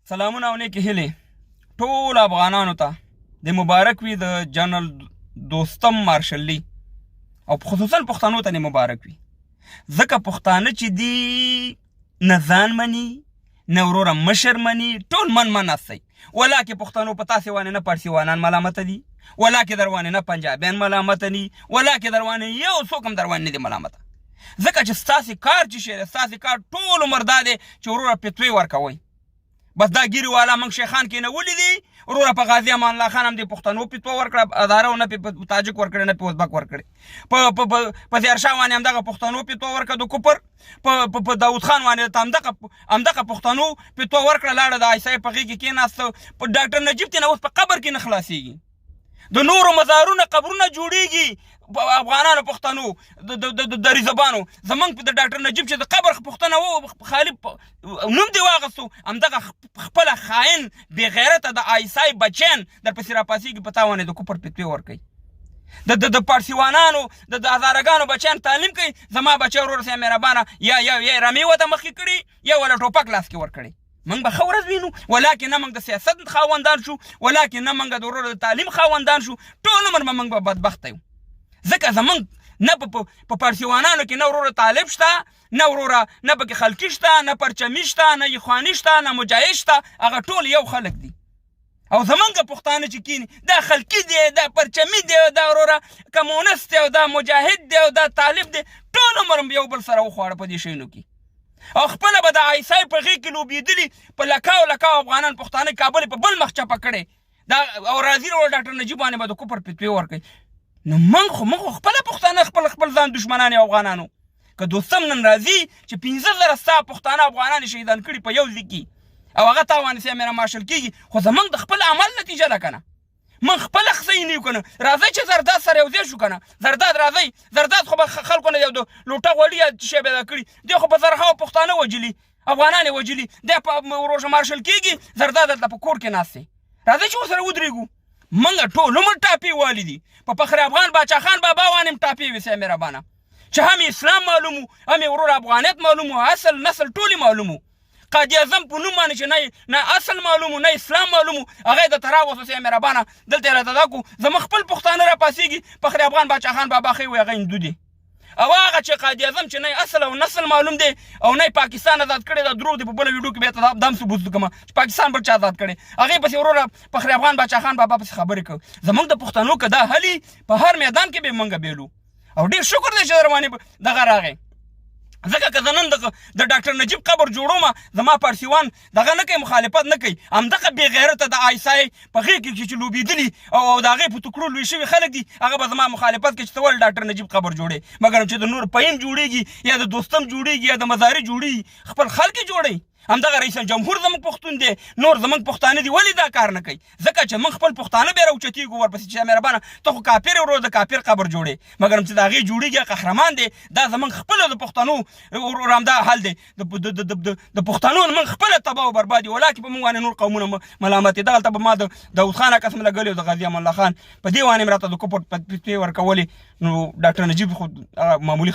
سلامونه او نیکې هیلې ټول افغانانو ته د مبارک وي د جنرال دوستم مارشلي او خصوصا پښتنو ته مبارک وي، ځکه پښتانه چې دي نه ځان مني نه وروره مشر مني، ټول من هستئ. ولاکې پښتنو په تاسې وانې نه پارسیوانان ملامته دي، ولاکې در وانې نه پنجابیان ملامته دي، ولاکې در وانې یو څوک هم در وانې نه دي ملامته، ځکه چې ستاسې کار چې شی دی، ستاسې کار ټول عمر دا دی چې وروره فتوې ورکوئ. بس دا ګیري والا موږ شیخان کې نه ولیدي، وروره په غازي امان الله خان هم د پښتنو فتوا ورکړه، اداره نه په تاجک ورکړې نه په ازبک ورکړې، په ظاهرشاه باندې همدغه پښتنو فتوا ورکړه د کفر، په داود خان باندې همدغه پښتنو فتوا ورکړه، لاړه د عیسی په غېږ کې کېناسته. په ډاکټر نجیب ته نه اوس په قبر کې نه خلاصېږي، د نورو مزارونه قبرونه جوړېږي افغانانو پښتنو د ریزبانو. زمونږ د ډاکټر نجیب چې د قبر پوښتنه و خالي نوم دې واغستو، همدغه خپله خاین بې غیرته د عیسی بچیان در پسې راپاڅېږي، په تا باندې د کفر فتوې ورکوي. د پارسیوانانو د هزارګانو بچیان تعلیم کوي، زما بچی ورور صاحب مهربانه یا رمې ورته مخکې کړي یا ولا ټوپک لاس کې ورکړي. موږ به ښه ورځ وینو، ولکن نه موږ د سیاست خاوندان شو، ولکن نه موږ د ورور د تعلیم خاوندان شو، ټول عمر به موږ به بدبخته یو، ځکه زمونږ نه په پارسیوانانو کې نه وروره طالب شته، نه وروره نه پکې خلقي شته، نه پرچمي شته، نه اخواني شته، نه مجاهد شته، هغه ټول یو خلک دي. او زمونږ پښتانه چې کیني دا خلقي دی، دا پرچمي دی، دا وروره کمونست دی، او دا مجاهد دی، او دا طالب دی، ټول عمر یو بل سره وخواړه په دې شیانو کې. او خپله به د عیسی په غېږ کې لوبېدلي، په لکاو لکاو افغانان پښتانه کابل په بل مخ چپه کړی دا، او راځي وروره ډاکټر نجیب باندې به د کفر فتوې ورکوي. نو موږ خپله پښتانه خپل ځان دشمنان یو افغانانو. که دوستم نن راځي چې 15,000 ستا پښتانه افغانان شهیدان کړي په یو ځای کې، او هغه تا باندې سیمه مارشل کېږي، خو زموږ د خپل عمل نتیجه ده که نه؟ موږ خپله خصۍ نه یو که نه؟ راځئ چې زرداد سره یو ځای شو که نه؟ زرداد راځئ، زرداد خو به خلکو نه یو د لوټه غوړي یا څه شی پیدا کړي، دی خو په زرهاوو پښتانه وجلي، افغانان یې وجلي، دی په روژه مارشل کېږي، زرداد هلته په کور کې ناست دی. راځئ چې ورسره ودرېږو. موږ ټول عمر ټاپې والي دي، په فخر افغان باچا خان بابا باندې هم ټاپې وې صاحب مهربانه، چې هم اسلام معلوم و، هم یې ورور افغانیت معلوم و، اصل نسل ټول معلوم و. قاضي اعظم په نوم باندې چې نه اصل معلوم و نه اسلام معلوم و، هغه یې درته راوستو صاحب مهربانه، دلته یې راته دا کړو زموږ خپل پښتانه راپاڅېږي، فخر افغان باچا خان بابا ښه وایي هغه هندو دی، او هغه چې قاضي اعظم چې نه اصل او نسل معلوم دی او نه پاکستان آزاد کړی دا دروغ دی. په بله ویډیو کې بیا ته دام ثبوت کومه چې پاکستان بل چا آزاد کړی، هغې پسې وروره فخر افغان باچا خان بابا پسې خبرې کوو. زموږ د پښتنو که دا هلي په هر میدان کې به موږ بیلو، او ډېر شکر دی چې در باندې دغه راغی، ځکه که زه نن د ډاکټر نجیب قبر جوړوم، زما پارسیوان دغه نه کوي، مخالفت نه کوي، همدغه بې غیرته د عیسی په غېږ کې چې لوبېدلي او د هغې په ټوکرو لوی شوي خلک دي، هغه به زما مخالفت کوي چې ته ولې ډاکټر نجیب قبر جوړوې، مګر چې د نور پیم جوړېږي یا د دوستم جوړېږي یا د مزاري جوړېږي، خپل خلک یې جوړوي. همدغه رئیس الجمهور زموږ پښتون دی، نور زموږ پښتانه دي، ولې دا کار نه کوي؟ ځکه چې موږ خپل پښتانه بیا راوچتېږو ورپسې چې مهربانه ته خو کافر ورور د کافر قبر جوړې، مګر چې د هغې جوړېږي قهرمان دی، دا زموږ خپله د پښتنو ورور همدا حال دی، د پښتنو موږ خپله تباه او برباد یو، ولاکې په موږ باندې نور قومونه ملامت دي. دغلته به ما د داود خان قسم لګلی او د غازي امان الله خان په دې باندې مې راته د کفر فتوې ورکولې. نو ډاکټر نجیب خو معمولي